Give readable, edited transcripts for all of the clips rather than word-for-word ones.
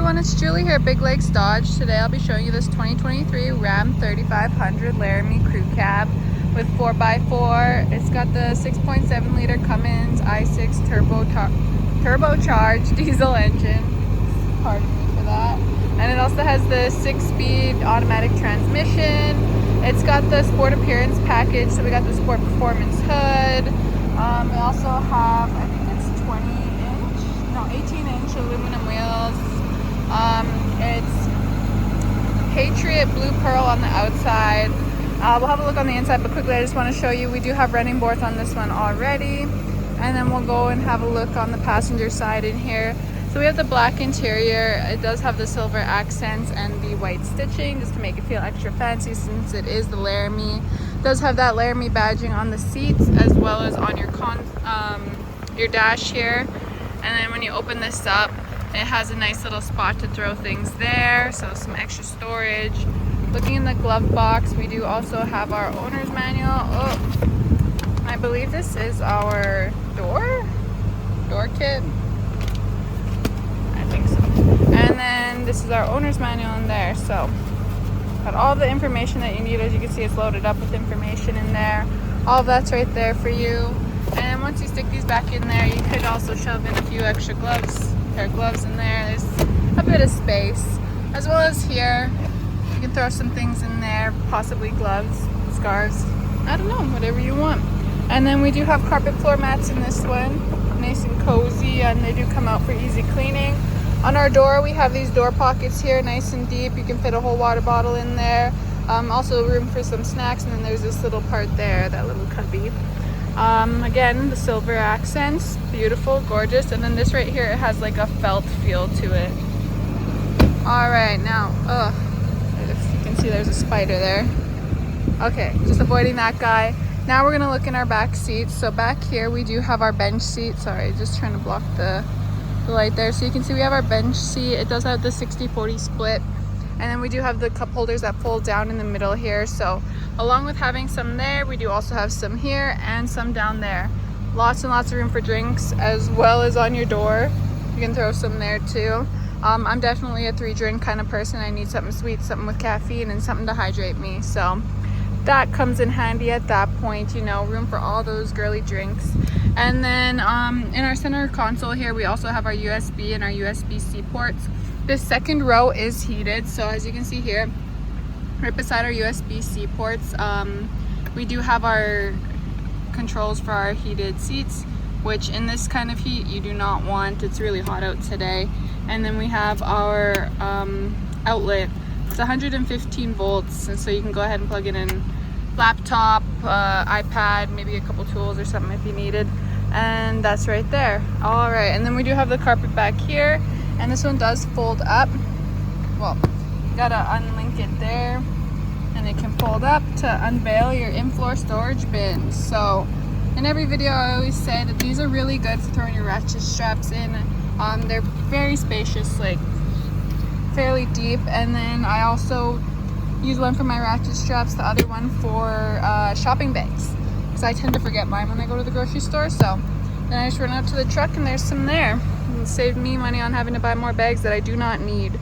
everyone, it's Julie here at Big Lakes Dodge. Today I'll be showing you this 2023 Ram 3500 Laramie Crew Cab with 4x4. It's got the 6.7 liter Cummins I-6 Turbocharged diesel engine. Pardon me for that. And it also has the 6-speed automatic transmission. It's got the Sport Appearance package, so we got the Sport Performance hood. We also have, I think it's 18-inch aluminum wheels. It's Patriot Blue Pearl on the outside. We'll have a look on the inside, but quickly I just want to show you we do have running boards on this one already, and then we'll go and have a look on the passenger side in here. So we have the black interior. It does have the silver accents and the white stitching just to make it feel extra fancy since it is the Laramie. It does have that Laramie badging on the seats as well as on your dash here. And then when you open this up, it has a nice little spot to throw things there, so some extra storage. Looking in the glove box, we do also have our owner's manual. Oh, I believe this is our door kit. I think so. And then this is our owner's manual in there. So got all the information that you need. As you can see, it's loaded up with information in there. All of that's right there for you. And once you stick these back in there, you could also shove in a few extra pair of gloves in there. There's a bit of space. As well as here, you can throw some things in there, possibly gloves, scarves, I don't know, whatever you want. And then we do have carpet floor mats in this one, nice and cozy, and they do come out for easy cleaning. On our door, we have these door pockets here, nice and deep. You can fit a whole water bottle in there. Also room for some snacks, and then there's this little part there, that little cubby. Again, the silver accents, beautiful, gorgeous. And then this right here, it has like a felt feel to it. All right, now, if you can see there's a spider there. Okay, just avoiding that guy. Now we're gonna look in our back seats. So back here, we do have our bench seat. Sorry, just trying to block the light there. So you can see we have our bench seat. It does have the 60-40 split. And then we do have the cup holders that fold down in the middle here. So along with having some there, we do also have some here and some down there. Lots and lots of room for drinks, as well as on your door. You can throw some there too. I'm definitely a 3-drink kind of person. I need something sweet, something with caffeine, and something to hydrate me. So that comes in handy at that point, you know, room for all those girly drinks. And then in our center console here, we also have our USB and our USB-C ports. This second row is heated, so as you can see here, right beside our USB-C ports, we do have our controls for our heated seats, which in this kind of heat you do not want. It's really hot out today. And then we have our outlet. It's 115 volts, and so you can go ahead and plug it in laptop, iPad, maybe a couple tools or something if you needed. And that's right there. All right, and then we do have the carpet back here. And this one does fold up. Well, you gotta unlink it there, and it can fold up to unveil your in-floor storage bins. So in every video I always say that these are really good for throwing your ratchet straps in. They're very spacious, like fairly deep. And then I also use one for my ratchet straps, the other one for shopping bags, because I tend to forget mine when I go to the grocery store. So then I just run out to the truck and there's some there. It saved me money on having to buy more bags that I do not need.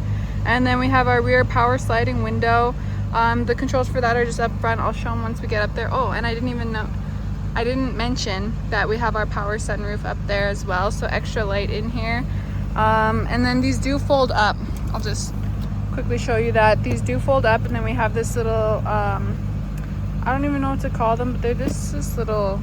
And then we have our rear power sliding window. The controls for that are just up front. I'll show them once we get up there. Oh, and I didn't mention that we have our power sunroof up there as well, so extra light in here. And then these do fold up. I'll just quickly show you that these do fold up, and then we have this little I don't even know what to call them, but they're this little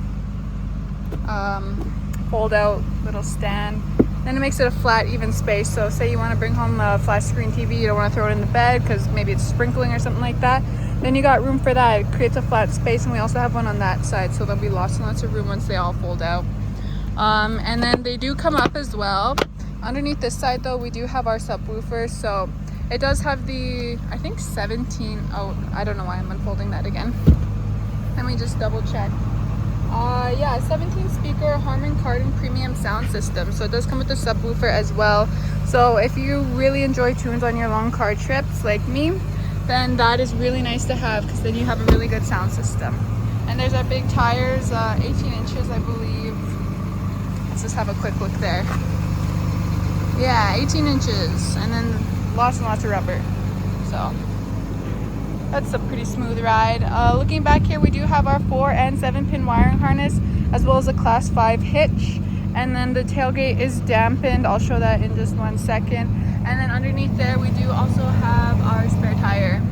fold out little stand. Then it makes it a flat, even space. So say you want to bring home a flat screen TV, you don't want to throw it in the bed because maybe it's sprinkling or something like that, then you got room for that. It creates a flat space, and we also have one on that side, so there'll be lots and lots of room once they all fold out. And then they do come up as well. Underneath this side though, we do have our subwoofer. So it does have the, I think 17, oh, I don't know why I'm unfolding that again. Let me just double check. Yeah, 17 speaker Harman Kardon premium sound system. So it does come with a subwoofer as well. So if you really enjoy tunes on your long car trips like me, then that is really nice to have, because then you have a really good sound system. And there's our big tires, 18 inches I believe. Let's just have a quick look there. Yeah, 18 inches, and then lots and lots of rubber. So that's a pretty smooth ride. Looking back here, we do have our 4 and 7 pin wiring harness, as well as a class 5 hitch. And then the tailgate is dampened. I'll show that in just one second. And then underneath there, we do also have our spare tire.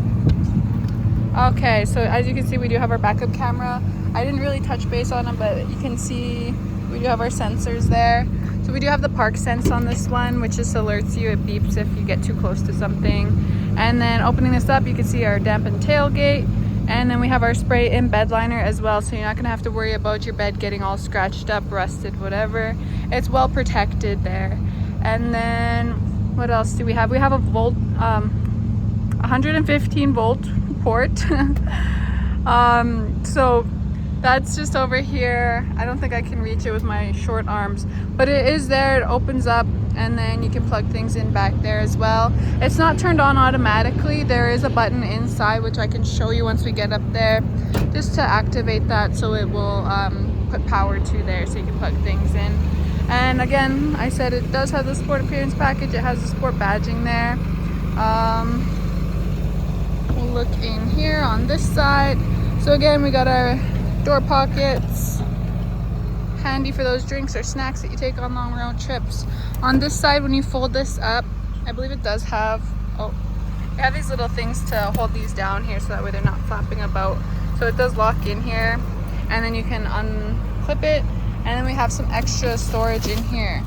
Okay, so as you can see, we do have our backup camera. I didn't really touch base on them, but you can see we do have our sensors there. So we do have the park sense on this one, which just alerts you. It beeps if you get too close to something. And then opening this up, you can see our dampened tailgate. And then we have our spray in bedliner as well, so you're not gonna have to worry about your bed getting all scratched up, rusted, whatever. It's well protected there. And then what else do we have? We have a 115 volt port. So that's just over here. I don't think I can reach it with my short arms, but it is there. It opens up, and then you can plug things in back there as well. It's not turned on automatically. There is a button inside, which I can show you once we get up there, just to activate that, so it will put power to there, so you can plug things in. And again, I said it does have the sport appearance package. It has the sport badging there. We'll look in here on this side. So again, we got our door pockets, handy for those drinks or snacks that you take on long road trips. On this side, when you fold this up, I believe it does have, you have these little things to hold these down here, so that way they're not flapping about. So it does lock in here, and then you can unclip it, and then we have some extra storage in here.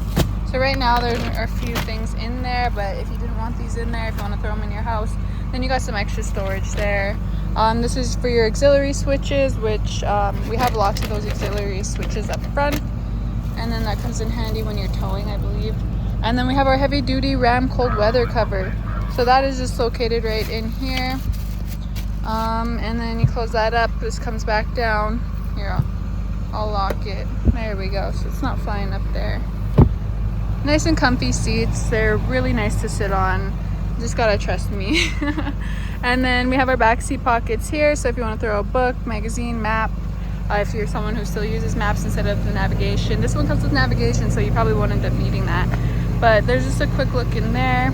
So right now there are a few things in there, but if you didn't want these in there, if you want to throw them in your house, then you got some extra storage there. This is for your auxiliary switches, which we have lots of those auxiliary switches up front, and then that comes in handy when you're towing, I believe. And then we have our heavy duty Ram cold weather cover, so that is just located right in here. And then you close that up, this comes back down here. I'll lock it. There we go, so it's not flying up there. Nice and comfy seats. They're really nice to sit on. Just gotta trust me. And then we have our back seat pockets here, so if you want to throw a book, magazine, map, if you're someone who still uses maps instead of the navigation. This one comes with navigation, so you probably won't end up needing that, but there's just a quick look in there.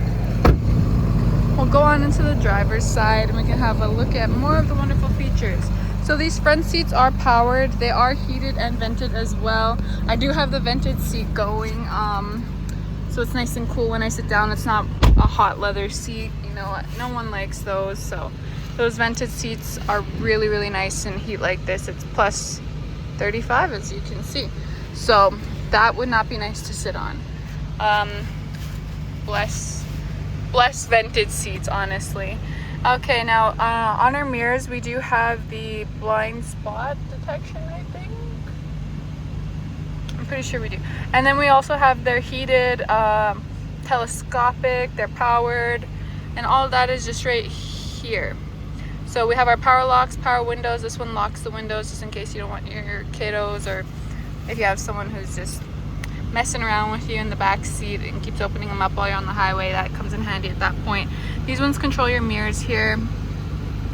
We'll go on into the driver's side, and we can have a look at more of the wonderful features. So these front seats are powered. They are heated and vented as well. I do have the vented seat going, so it's nice and cool when I sit down. It's not a hot leather seat, you know, no one likes those. So those vented seats are really, really nice in heat like this. It's plus 35, as you can see. So that would not be nice to sit on. Bless vented seats, honestly. Okay, now on our mirrors, we do have the blind spot detection, I think. I'm pretty sure we do. And then we also have their heated, telescopic, they're powered, and all of that is just right here. So we have our power locks, power windows. This one locks the windows just in case you don't want your kiddos, or if you have someone who's just messing around with you in the back seat and keeps opening them up while you're on the highway. That comes in handy at that point. These ones control your mirrors here,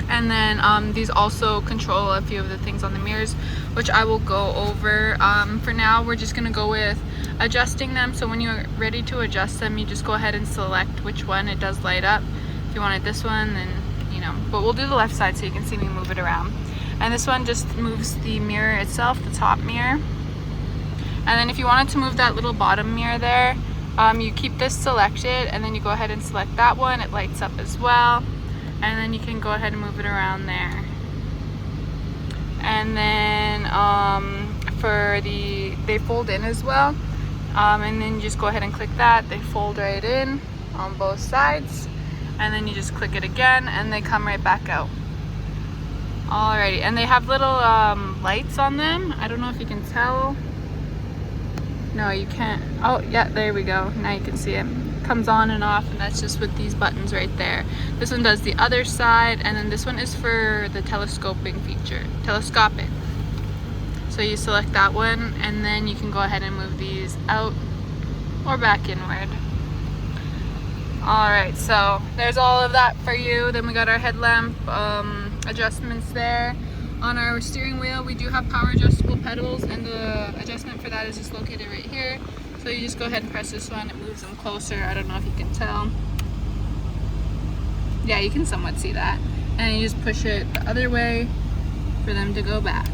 and then these also control a few of the things on the mirrors, which I will go over. For now, we're just gonna go with adjusting them. So when you're ready to adjust them, you just go ahead and select which one. It does light up. If you wanted this one, then you know, but we'll do the left side so you can see me move it around. And this one just moves the mirror itself, the top mirror. And then if you wanted to move that little bottom mirror there, you keep this selected, and then you go ahead and select that one. It lights up as well, and then you can go ahead and move it around there. And then they fold in as well, and then you just go ahead and click that. They fold right in on both sides, and then you just click it again, and they come right back out. Alrighty, and they have little lights on them. I don't know if you can tell. No, you can't. Oh, yeah, there we go. Now you can see it. Comes on and off, and that's just with these buttons right there. This one does the other side, and then this one is for the telescopic feature. Telescopic. So you select that one, and then you can go ahead and move these out or back inward. Alright, so there's all of that for you. Then we got our headlamp adjustments there. On our steering wheel, we do have power adjustable pedals, and the adjustment for that is just located right here. So you just go ahead and press this one, it moves them closer. I don't know if you can tell. Yeah, you can somewhat see that. And you just push it the other way for them to go back.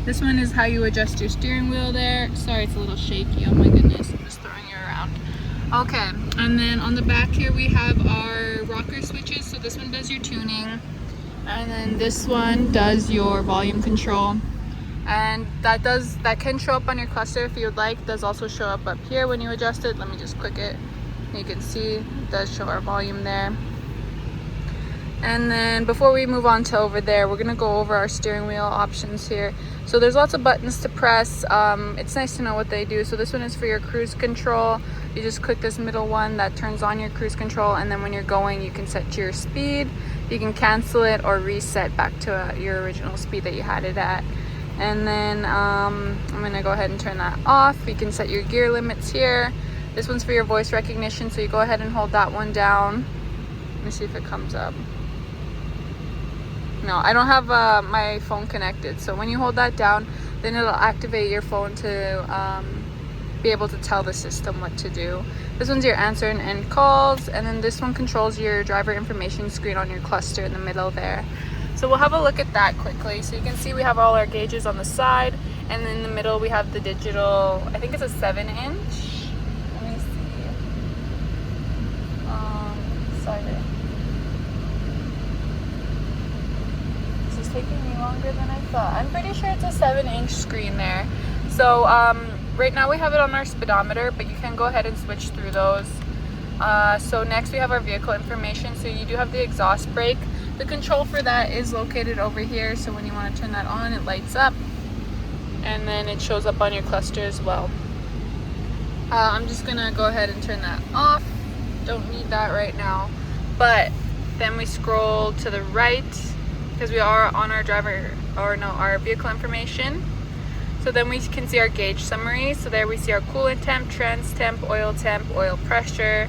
This one is how you adjust your steering wheel there. Sorry, it's a little shaky. Oh my goodness, I'm just throwing you around. Okay, and then on the back here we have our rocker switches. So this one does your tuning, and then this one does your volume control. And that can show up on your cluster if you would like. It does also show up here when you adjust it. Let me just click it. You can see it does show our volume there. And then before we move on to over there, we're gonna go over our steering wheel options here. So there's lots of buttons to press. It's nice to know what they do. So this one is for your cruise control. You just click this middle one that turns on your cruise control, and then when you're going, you can set your speed. You can cancel it or reset back to your original speed that you had it at. And then I'm gonna go ahead and turn that off. You can set your gear limits here. This one's for your voice recognition, so you go ahead and hold that one down. Let me see if it comes up. No, I don't have my phone connected, so when you hold that down, then it'll activate your phone to be able to tell the system what to do. This one's your answer and end calls, and then this one controls your driver information screen on your cluster in the middle there. So we'll have a look at that quickly. So you can see we have all our gauges on the side, and in the middle we have the digital, I think it's a 7-inch. Let me see. Sorry. Taking me longer than I thought. I'm pretty sure it's a 7-inch screen there. So right now we have it on our speedometer, but you can go ahead and switch through those. So next we have our vehicle information. So you do have the exhaust brake. The control for that is located over here. So when you want to turn that on, it lights up, and then it shows up on your cluster as well. I'm just gonna go ahead and turn that off. Don't need that right now. But then we scroll to the right, because we are on our vehicle information. So then we can see our gauge summary. So there we see our coolant temp, trans temp, oil pressure.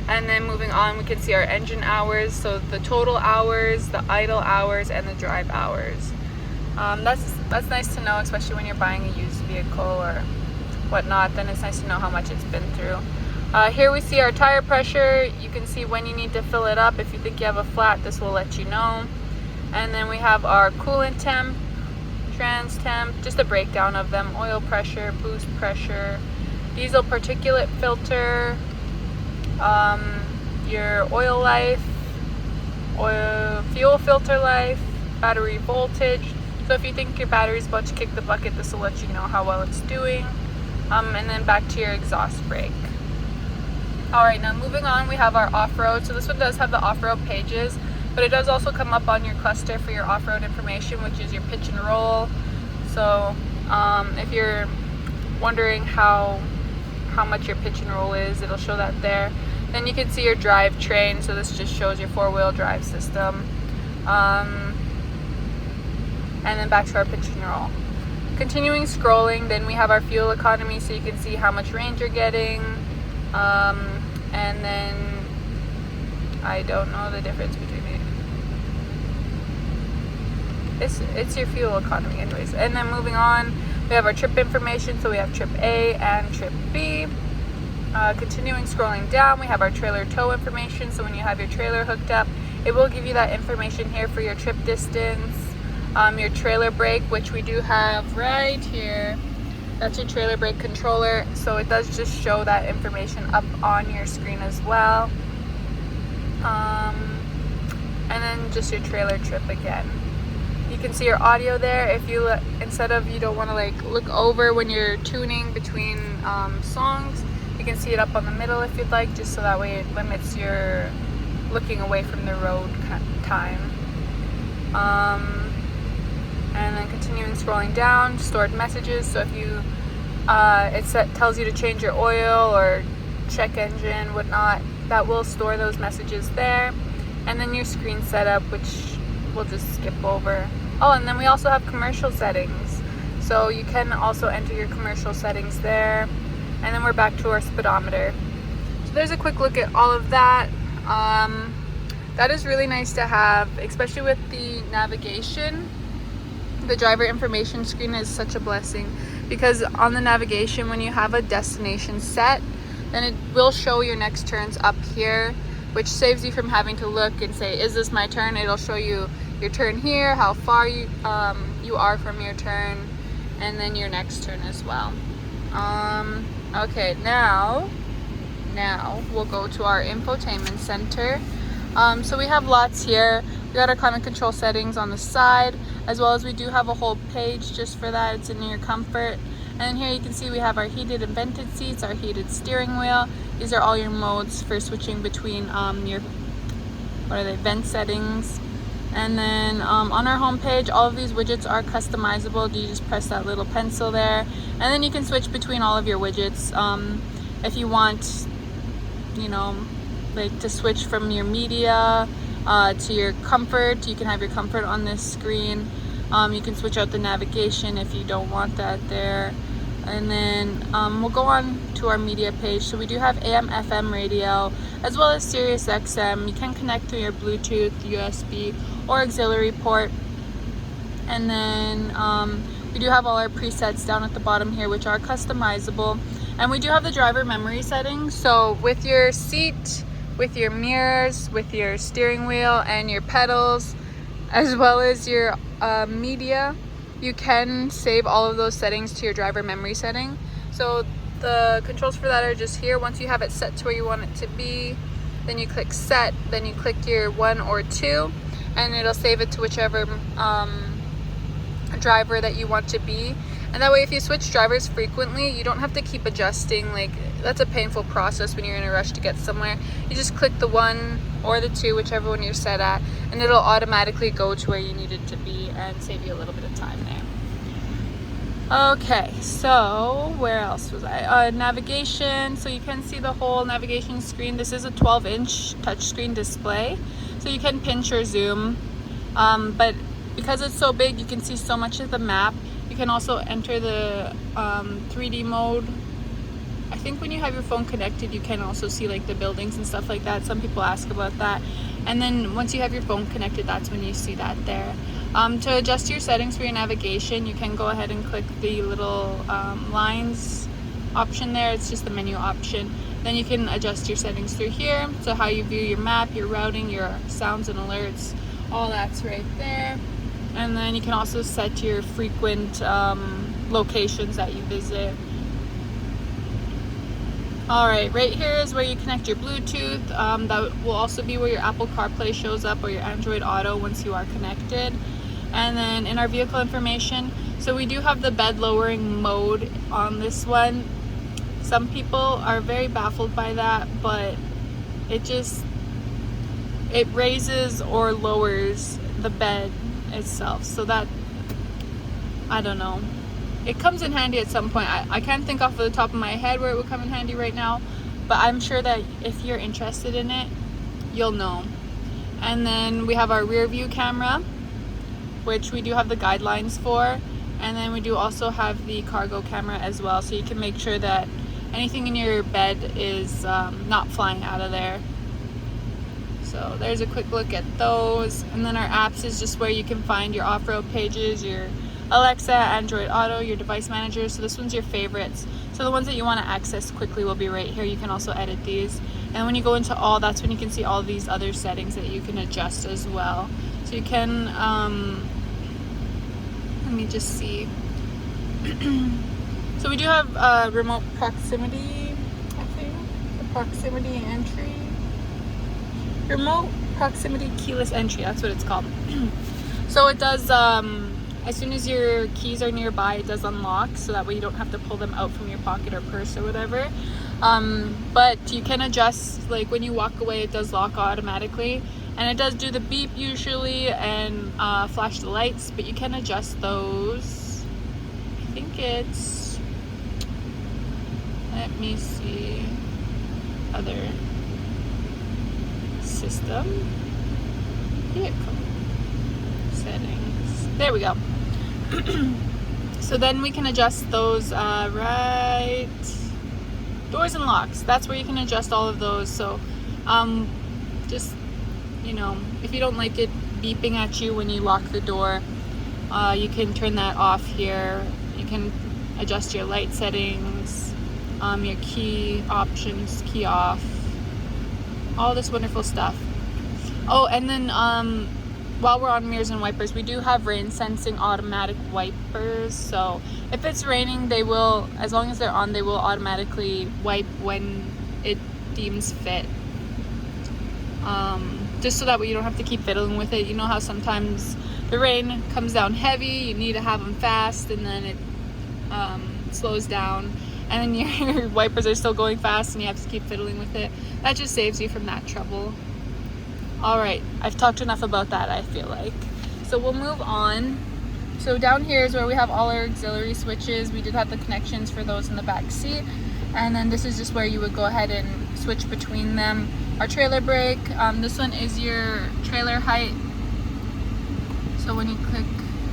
And then moving on, we can see our engine hours. So the total hours, the idle hours, and the drive hours. That's nice to know, especially when you're buying a used vehicle or whatnot. Then it's nice to know how much it's been through. Here we see our tire pressure. You can see when you need to fill it up. If you think you have a flat, this will let you know. And then we have our coolant temp, trans temp, just a breakdown of them, oil pressure, boost pressure, diesel particulate filter, your oil life, fuel filter life, battery voltage. So if you think your battery's about to kick the bucket, this will let you know how well it's doing. And then back to your exhaust brake. Alright, now moving on, we have our off-road. So this one does have the off-road pages, but it does also come up on your cluster for your off-road information, which is your pitch and roll. So if you're wondering how much your pitch and roll is, it'll show that there. Then you can see your drivetrain. So this just shows your four-wheel drive system. And then back to our pitch and roll. Continuing scrolling, then we have our fuel economy, so you can see how much range you're getting. And then I don't know the difference between it's your fuel economy anyways. And then moving on, we have our trip information. So we have trip A and trip B. Continuing scrolling down, we have our trailer tow information. So when you have your trailer hooked up, it will give you that information here for your trip distance. Your trailer brake, which we do have right here. That's your trailer brake controller. So it does just show that information up on your screen as well. And then just your trailer trip again. You can see your audio there. If you you don't want to like look over when you're tuning between songs, you can see it up on the middle if you'd like, just so that way it limits your looking away from the road time. And then continuing scrolling down, stored messages. So if you tells you to change your oil or check engine, whatnot, that will store those messages there. And then your screen setup, which we'll just skip over. Oh, and then we also have commercial settings. So you can also enter your commercial settings there. And then we're back to our speedometer. So there's a quick look at all of that. That is really nice to have, especially with the navigation. The driver information screen is such a blessing because on the navigation, when you have a destination set, then it will show your next turns up here, which saves you from having to look and say, is this my turn? It'll show you your turn here, how far you are from your turn, and then your next turn as well. Okay, now we'll go to our infotainment center. So we have lots here. We got our climate control settings on the side, as well as we do have a whole page just for that. It's in your comfort. And then here you can see we have our heated and vented seats, our heated steering wheel. These are all your modes for switching between your vent settings. And then on our home page, all of these widgets are customizable. You just press that little pencil there, and then you can switch between all of your widgets. If you want, you know, like to switch from your media to your comfort, you can have your comfort on this screen. You can switch out the navigation if you don't want that there. And then we'll go on to our media page. So we do have AM, FM radio, as well as Sirius XM. You can connect through your Bluetooth, USB, or auxiliary port. And then we do have all our presets down at the bottom here, which are customizable. And we do have the driver memory settings. So with your seat, with your mirrors, with your steering wheel and your pedals, as well as your media, you can save all of those settings to your driver memory setting. So the controls for that are just here. Once you have it set to where you want it to be, then you click set, then you click your 1 or 2, and it'll save it to whichever driver that you want to be. And that way, if you switch drivers frequently, you don't have to keep adjusting. Like, that's a painful process when you're in a rush to get somewhere. You just click the 1 or the 2, whichever one you're set at, and it'll automatically go to where you need it to be and save you a little bit of time there. Okay, so where else was I? Navigation. So you can see the whole navigation screen. This is a 12-inch touchscreen display, so you can pinch or zoom. But because it's so big, you can see so much of the map. You can also enter the 3D mode. I think when you have your phone connected, you can also see like the buildings and stuff like that. Some people ask about that. And then once you have your phone connected, that's when you see that there. To adjust your settings for your navigation, you can go ahead and click the little lines option there. It's just the menu option. Then you can adjust your settings through here. So how you view your map, your routing, your sounds and alerts, all that's right there. And then you can also set your frequent locations that you visit. Alright, right here is where you connect your Bluetooth. That will also be where your Apple CarPlay shows up, or your Android Auto once you are connected. And then in our vehicle information, so we do have the bed lowering mode on this one. Some people are very baffled by that, but it raises or lowers the bed itself, so that, I don't know, it comes in handy at some point. I can't think off the top of my head where it would come in handy right now, but I'm sure that if you're interested in it, you'll know. And then we have our rear view camera, which we do have the guidelines for, and then we do also have the cargo camera as well, so you can make sure that anything in your bed is not flying out of there. So there's a quick look at those. And then our apps is just where you can find your off-road pages, your Alexa, Android Auto, your device manager. So this one's your favorites. So the ones that you want to access quickly will be right here. You can also edit these. And when you go into all, that's when you can see all these other settings that you can adjust as well. So you can, let me just see. So we do have remote proximity, I think, the proximity entry. Remote proximity keyless entry, that's what it's called. So it does, as soon as your keys are nearby, it does unlock, so that way you don't have to pull them out from your pocket or purse or whatever. But you can adjust, like when you walk away, it does lock automatically, and it does do the beep usually and flash the lights, but you can adjust those. I think it's, let me see, other system, vehicle settings, there we go. So then we can adjust those, right, doors and locks, that's where you can adjust all of those. So just, you know, if you don't like it beeping at you when you lock the door, you can turn that off here. You can adjust your light settings, your key options, key off, all this wonderful stuff. Oh, and then while we're on mirrors and wipers, we do have rain sensing automatic wipers. So if it's raining, they will, as long as they're on, they will automatically wipe when it deems fit. Just so that way you don't have to keep fiddling with it. You know how sometimes the rain comes down heavy, you need to have them fast, and then it slows down, and then your wipers are still going fast and you have to keep fiddling with it. That just saves you from that trouble. Alright, I've talked enough about that, I feel like. So we'll move on. So down here is where we have all our auxiliary switches. We did have the connections for those in the back seat. And then this is just where you would go ahead and switch between them. Our trailer brake, this one is your trailer height. So when you click,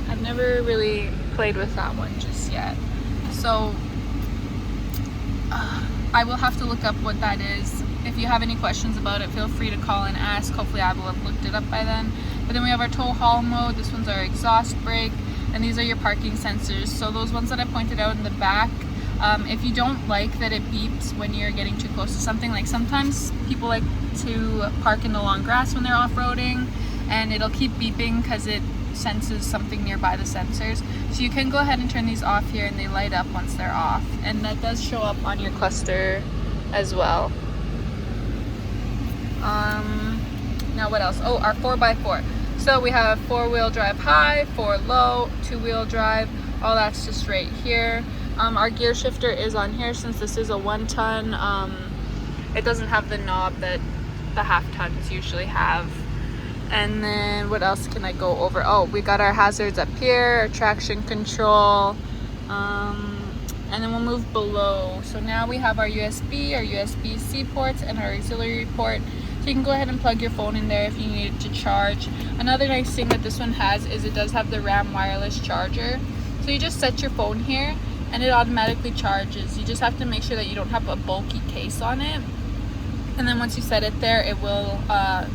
I've never really played with that one just yet. So I will have to look up what that is. If you have any questions about it, feel free to call and ask. Hopefully I will have looked it up by then. But then we have our tow haul mode. This one's our exhaust brake, and these are your parking sensors. So those ones that I pointed out in the back, if you don't like that it beeps when you're getting too close to something, like sometimes people like to park in the long grass when they're off-roading, and it'll keep beeping because it senses something nearby the sensors. So you can go ahead and turn these off here, and they light up once they're off, and that does show up on your cluster as well. Now what else? Oh, our 4x4. So we have 4-wheel drive high, 4 low, 2-wheel drive. All that's just right here. Our gear shifter is on here since this is a 1-ton. It doesn't have the knob that the half-tons usually have. And then what else can I go over? Oh, we got our hazards up here, our traction control, and then we'll move below. So now we have our USB, our USB-C ports, and our auxiliary port. So you can go ahead and plug your phone in there if you need it to charge. Another nice thing that this one has is it does have the RAM wireless charger. So you just set your phone here and it automatically charges. You just have to make sure that you don't have a bulky case on it. And then once you set it there, it will,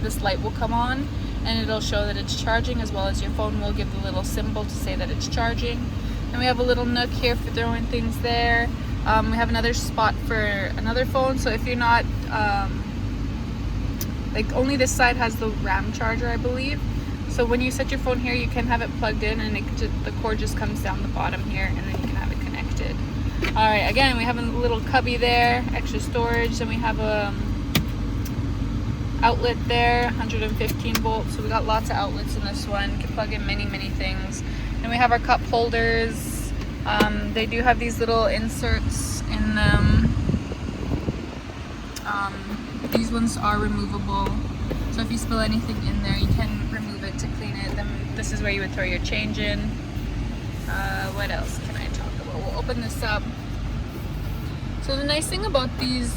this light will come on and it'll show that it's charging, as well as your phone will give the little symbol to say that it's charging. And we have a little nook here for throwing things there. We have another spot for another phone. So if you're not, like only this side has the RAM charger, I believe. So when you set your phone here, you can have it plugged in, and the cord just comes down the bottom here, and then you can have it connected. All right, again, we have a little cubby there, extra storage. Then we have a outlet there, 115 volts. So we got lots of outlets in this one. You can plug in many things. And we have our cup holders. They do have these little inserts in them. These ones are removable. So if you spill anything in there, you can remove it to clean it. Then this is where you would throw your change in. What else can I talk about? We'll open this up. So the nice thing about these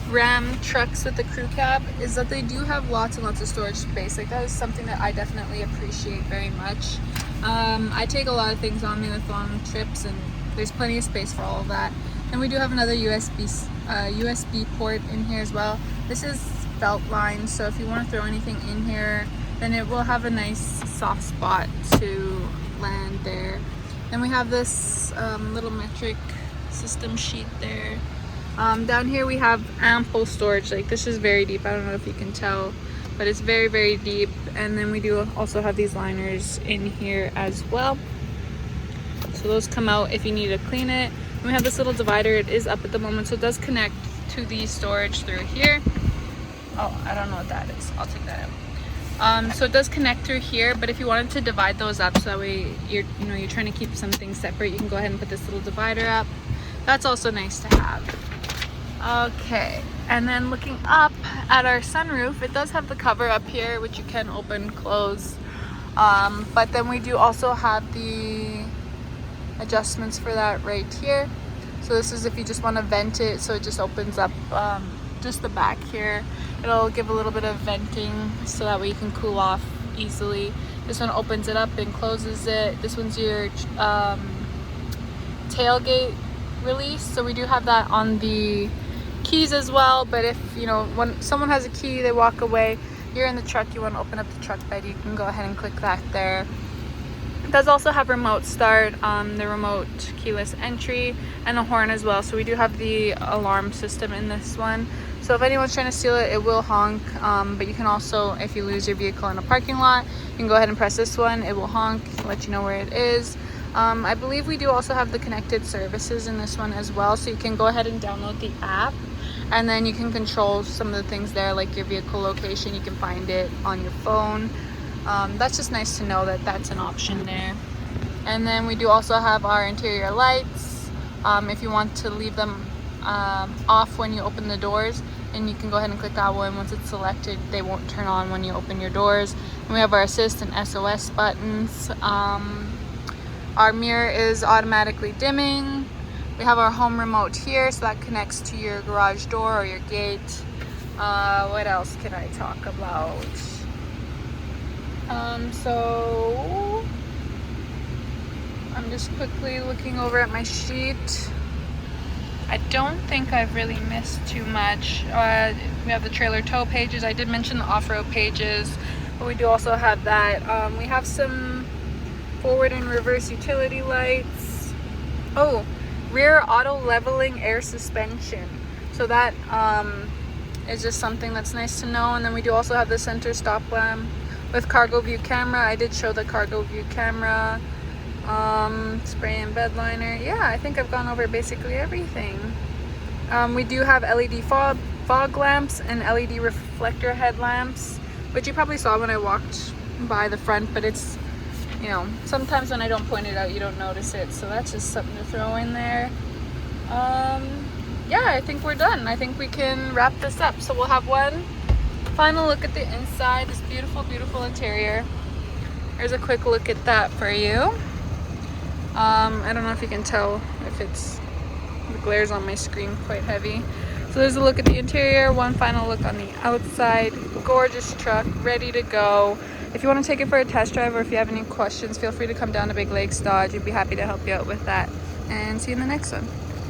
Ram trucks with the crew cab is that they do have lots and lots of storage space. Like that is something that I definitely appreciate very much. I take a lot of things on me with long trips, and there's plenty of space for all of that. And we do have another USB port in here as well. This is belt line, so if you want to throw anything in here, then it will have a nice soft spot to land there. Then we have this little metric system sheet there. Down here we have ample storage. Like this is very deep. I don't know if you can tell, but it's very deep. And then we do also have these liners in here as well. So those come out if you need to clean it. And we have this little divider. It is up at the moment, so it does connect to the storage through here. Oh, I don't know what that is. I'll take that out. So it does connect through here, but if you wanted to divide those up so that way you're trying to keep some things separate, you can go ahead and put this little divider up. That's also nice to have. Okay, and then looking up at our sunroof, it does have the cover up here, which you can open, close. But then we do also have the adjustments for that right here. So this is if you just want to vent it, so it just opens up just the back here. It'll give a little bit of venting so that way you can cool off easily. This one opens it up and closes it. This one's your tailgate release. So we do have that on the keys as well, but if when someone has a key, they walk away, you're in the truck, you want to open up the truck bed, you can go ahead and click that there. It does also have remote start, the remote keyless entry, and a horn as well. So we do have the alarm system in this one. So if anyone's trying to steal it, it will honk. But you can also, if you lose your vehicle in a parking lot, you can go ahead and press this one. It will honk, let you know where it is. I believe we do also have the connected services in this one as well. So you can go ahead and download the app, and then you can control some of the things there, like your vehicle location. You can find it on your phone. That's just nice to know that that's an option there. And then we do also have our interior lights. If you want to leave them off when you open the doors, and you can go ahead and click that one. Once it's selected, they won't turn on when you open your doors. And we have our assist and SOS buttons. Our mirror is automatically dimming. We have our home remote here, so that connects to your garage door or your gate. What else can I talk about? So I'm just quickly looking over at my sheet. I don't think I've really missed too much. We have the trailer tow pages. I did mention the off-road pages, but we do also have that. We have some forward and reverse utility lights. Oh, rear auto leveling air suspension. So that is just something that's nice to know. And then we do also have the center stop lamp with cargo view camera. I did show the cargo view camera. Spray and bed liner. Yeah, I think I've gone over basically everything. We do have LED fog lamps and LED reflector headlamps, which you probably saw when I walked by the front, but it's, you know, sometimes when I don't point it out, you don't notice it. So that's just something to throw in there. Yeah, I think we're done. I think we can wrap this up. So we'll have one final look at the inside, this beautiful, beautiful interior. There's a quick look at that for you. I don't know if you can tell if it's, the glare's on my screen quite heavy. So there's a look at the interior, one final look on the outside. Gorgeous truck, ready to go. If you want to take it for a test drive, or if you have any questions, feel free to come down to Big Lakes Dodge. We'd be happy to help you out with that. And see you in the next one.